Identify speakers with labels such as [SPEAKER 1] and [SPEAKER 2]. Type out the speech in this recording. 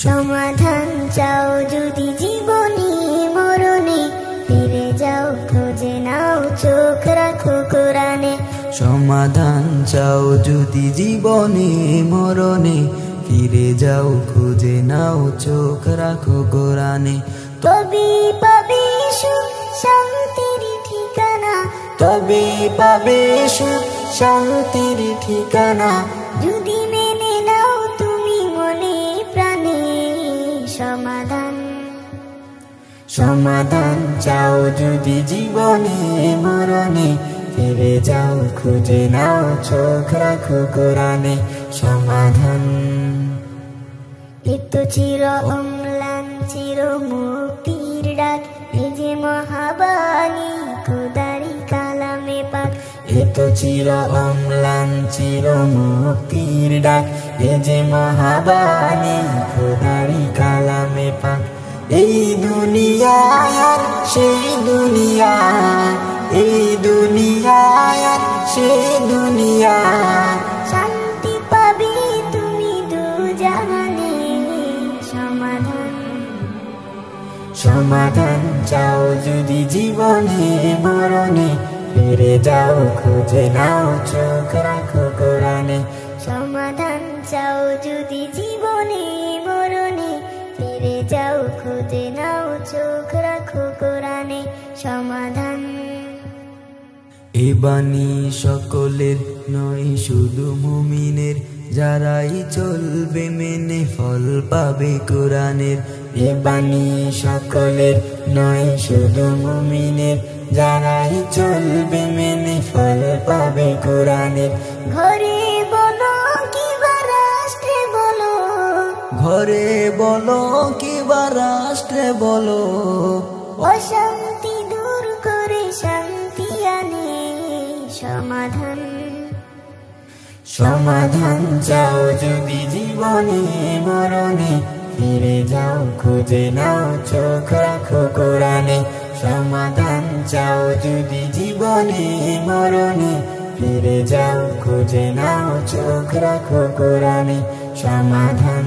[SPEAKER 1] সমাধান চাও যদি জীবনে মরণে, ফিরে যাও খুঁজে নাও চোখ রাখো কোরআনে।
[SPEAKER 2] সমাধান চাও যদি জীবনে মরণে, ফিরে যাও খুঁজে নাও চোখ রাখো কোরআনে।
[SPEAKER 1] তবে পাবে সুখ শান্তির ঠিকানা,
[SPEAKER 2] তবে পাবে সুখ শান্তির ঠিকানা,
[SPEAKER 1] যদি মেনে নাও তুমি মনে প্রাণে। সমাধান
[SPEAKER 2] সমাধান চাও যদি জীবনে মরণে, ফিরে যাও খুঁজে নাও চোখ রাখো কোরআনে। সমাধান
[SPEAKER 1] এত চির অম্লান চির মুক্তির ডাক, এ যে মহাবাণী খোদারি কালামে পাক।
[SPEAKER 2] এত চির অম্লান চির মুক্তির ডাক, এ যে মহাবাণী খোদারি কালামে পাক। এই দুনিয়া আর সেই দুনিয়া, এই দুনিয়া আর সেই দুনিয়া,
[SPEAKER 1] শান্তি পাবে তুমি দু জাহানে। সমাধান
[SPEAKER 2] সমাধান চাও যদি জীবনে মরণে, ফিরে যাও খুঁজে নাও চোখ রাখো কোরআনে।
[SPEAKER 1] সমাধান চাও যদি জীবনে মরণে, ফিরে যাও খুঁজে নাও চোখ রাখো কোরআনে। সমাধান
[SPEAKER 2] এ বাণী সকলের নয় শুধু মুমিনের, যারাই চলবে মেনে ফল পাবে কোরআনের। এ বাণী সকলের নয় শুধু মুমিনের, যারাই চলবে মেনে ফল পাবে কোরআনের।
[SPEAKER 1] ঘরে বলো কিবা রাষ্ট্রে বলো,
[SPEAKER 2] ঘরে বলো কিবা রাষ্ট্রে বলো,
[SPEAKER 1] অশান্তি দূর করে শান্তি আনে। সমাধান
[SPEAKER 2] সমাধান চাও যদি জীবনে মরণে, ফিরে যাও খুঁজে নাও চোখ রাখো কোরআনে। সমাধান চাও যদি জীবনে মরণে, ফিরে যাও খুঁজে নাও চোখ রাখো কোরআনে। সমাধান